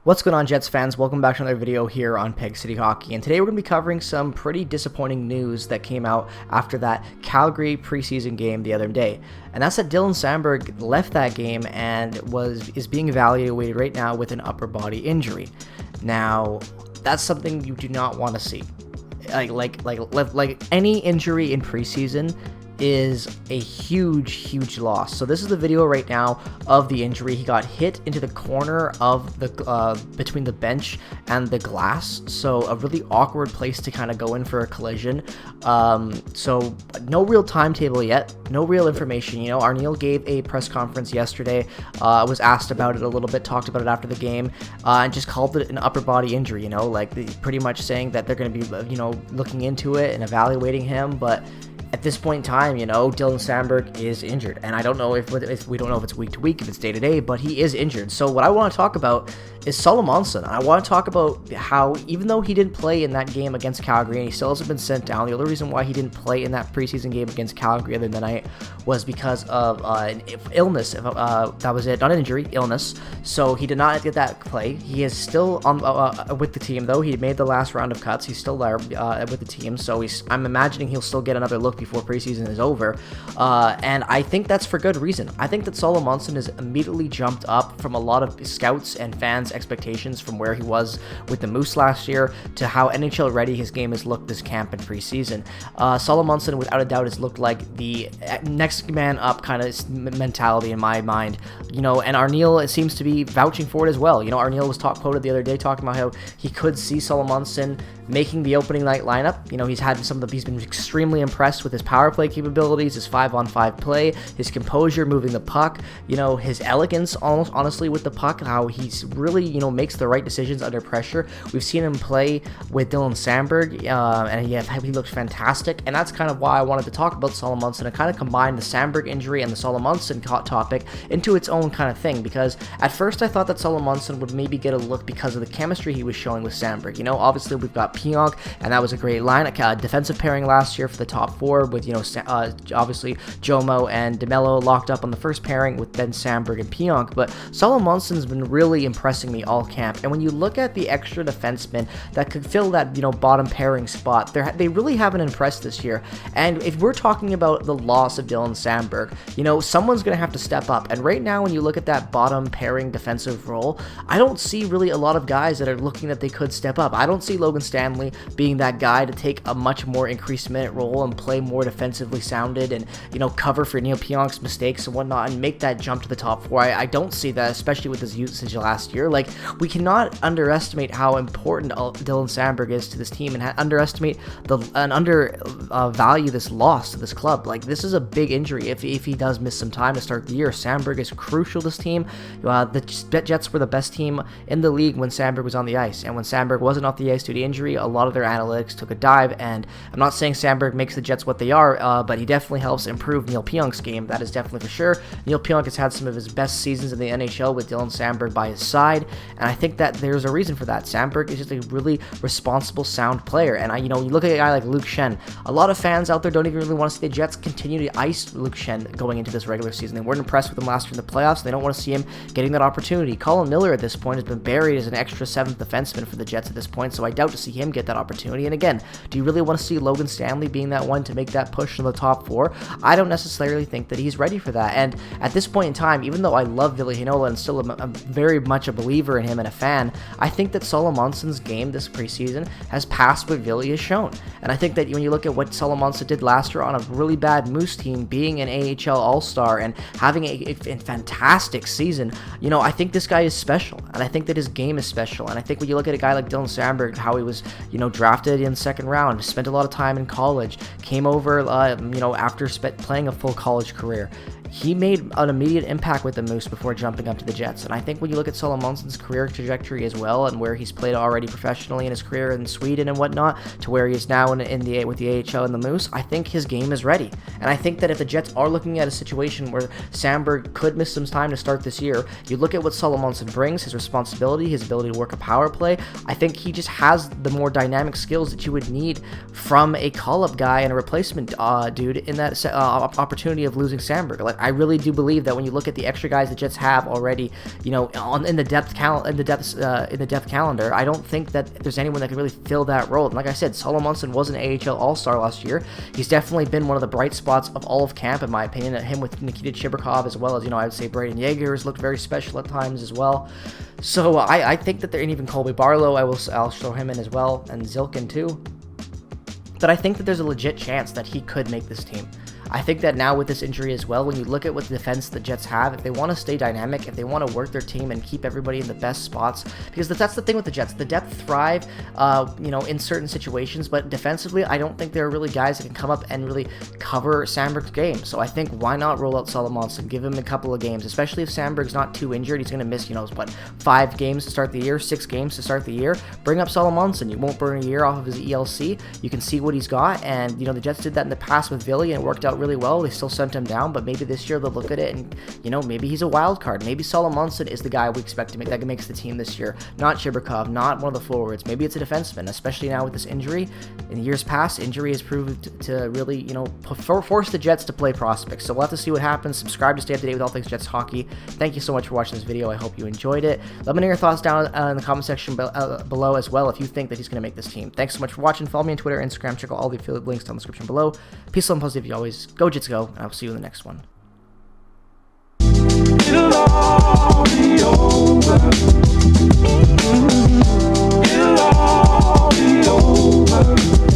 What's going on, Jets fans? Welcome back to another video here on Peg City Hockey, and today we're going to be covering some pretty disappointing news that came out after that Calgary preseason game the other day, and that's that Dylan Samberg left that game and is being evaluated right now with an upper body injury. Now, that's something you do not want to see. Like any injury in preseason is a huge loss. So this is the video right now of the injury. He got hit into the corner of the between the bench and the glass, so a really awkward place to kind of go in for a collision. So no real timetable yet, no real information. You know, Arniel gave a press conference yesterday, was asked about it a little bit, talked about it after the game, and just called it an upper body injury. You know, like pretty much saying that they're going to be looking into it and evaluating him, but at this point in time, Dylan Samberg is injured, and I don't know if we don't know if it's week to week, if it's day to day, but he is injured. So what I want to talk about is Salomonsson. I want to talk about how, even though he didn't play in that game against Calgary and he still hasn't been sent down, the only reason why he didn't play in that preseason game against Calgary other than night was because of an illness. That was it, not an injury, illness. So he did not get that play. He is still on with the team though. He made the last round of cuts. He's still there with the team. So I'm imagining he'll still get another look before preseason is over, and I think that's for good reason. I think that Salomonsson has immediately jumped up from a lot of scouts and fans' expectations from where he was with the Moose last year to how NHL ready his game has looked this camp and preseason. Salomonsson, without a doubt, has looked like the next man up kind of mentality in my mind. And Arniel, it seems to be vouching for it as well. Arniel was quoted the other day talking about how he could see Salomonsson making the opening night lineup. He's been extremely impressed with his power play capabilities, his 5-on-5 play, his composure moving the puck, his elegance almost honestly with the puck, how he's really, makes the right decisions under pressure. We've seen him play with Dylan Samberg, and he looked fantastic, and that's kind of why I wanted to talk about Salomonsson and kind of combine the Samberg injury and the Salomonsson topic into its own kind of thing, because at first I thought that Salomonsson would maybe get a look because of the chemistry he was showing with Samberg. Obviously we've got Pionk, and that was a great line, a defensive pairing last year for the top four with, obviously Jomo and DeMello locked up on the first pairing with then Samberg and Pionk, but Salomonsson's been really impressing me all camp, and when you look at the extra defensemen that could fill that, bottom pairing spot, they really haven't impressed this year, and if we're talking about the loss of Dylan Samberg, someone's going to have to step up, and right now when you look at that bottom pairing defensive role, I don't see really a lot of guys that are looking that they could step up. I don't see Logan Stanley being that guy to take a much more increased minute role and play more defensively sounded and, cover for Neil Pionk's mistakes and whatnot and make that jump to the top four. I don't see that, especially with his usage last year. Like, we cannot underestimate how important Dylan Samberg is to this team and underestimate undervalue this loss to this club. Like, this is a big injury if he does miss some time to start the year. Samberg is crucial to this team. The Jets were the best team in the league when Samberg was on the ice, and when Samberg wasn't off the ice due to injury, a lot of their analytics took a dive, and I'm not saying Samberg makes the Jets what they are, but he definitely helps improve Neil Pionk's game. That is definitely for sure. Neil Pionk has had some of his best seasons in the NHL with Dylan Samberg by his side, and I think that there's a reason for that. Samberg is just a really responsible, sound player, and you look at a guy like Luke Schenn. A lot of fans out there don't even really want to see the Jets continue to ice Luke Schenn going into this regular season. They weren't impressed with him last year in the playoffs. They don't want to see him getting that opportunity. Colin Miller at this point has been buried as an extra seventh defenseman for the Jets at this point, so I doubt to see him get that opportunity. And again, do you really want to see Logan Stanley being that one to make that push in the top four? I don't necessarily think that he's ready for that. And at this point in time, even though I love Ville Heinola and still am very much a believer in him and a fan, I think that Salomonsson's game this preseason has passed what Ville has shown. And I think that when you look at what Salomonsson did last year on a really bad Moose team, being an AHL All-Star and having a fantastic season, I think this guy is special, and I think that his game is special. And I think when you look at a guy like Dylan Samberg, how he was, drafted in the second round, spent a lot of time in college, came over, after playing a full college career. He made an immediate impact with the Moose before jumping up to the Jets, and I think when you look at Salomonsson's career trajectory as well, and where he's played already professionally in his career in Sweden and whatnot, to where he is now with the AHL and the Moose, I think his game is ready. And I think that if the Jets are looking at a situation where Samberg could miss some time to start this year, you look at what Salomonsson brings, his responsibility, his ability to work a power play, I think he just has the more dynamic skills that you would need from a call-up guy and a replacement dude in that opportunity of losing Samberg. Like, I really do believe that when you look at the extra guys the Jets have already, you know, in the depth calendar, I don't think that there's anyone that can really fill that role. And like I said, Salomonsson was an AHL All-Star last year. He's definitely been one of the bright spots of all of camp, in my opinion. Him with Nikita Chibrikov, as well as, you know, I would say Braden Yeager has looked very special at times as well. So I think that they're, and even Colby Barlow, I'll throw him in as well, and Zilkin too. But I think that there's a legit chance that he could make this team. I think that now with this injury as well, when you look at what the defense the Jets have, if they want to stay dynamic, if they want to work their team and keep everybody in the best spots, because that's the thing with the Jets. The depth thrive, you know, in certain situations, but defensively, I don't think there are really guys that can come up and really cover Samberg's game. So I think why not roll out Salomonsson, give him a couple of games, especially if Samberg's not too injured. He's going to miss, you know, what, 5 games to start the year, 6 games to start the year. Bring up Salomonsson. You won't burn a year off of his ELC. You can see what he's got, and, you know, the Jets did that in the past with Villy, and it worked out really well. They still sent him down, but maybe this year they'll look at it and, you know, maybe he's a wild card. Maybe Salomonsson is the guy we expect to make that makes the team this year, not Chibrikov, not one of the forwards. Maybe it's a defenseman, especially now with this injury. In years past, injury has proved to really, you know, force the Jets to play prospects. So we'll have to see what happens. Subscribe to stay up to date with all things Jets hockey. Thank you so much for watching this video. I hope you enjoyed it. Let me know your thoughts down in the comment section below as well if you think that he's going to make this team. Thanks so much for watching. Follow me on Twitter, Instagram. Check out all the affiliate links down in the description below. Peace, love, and positivity always. Go Jets, go, and I'll see you in the next one. It'll all be over. It'll all be over.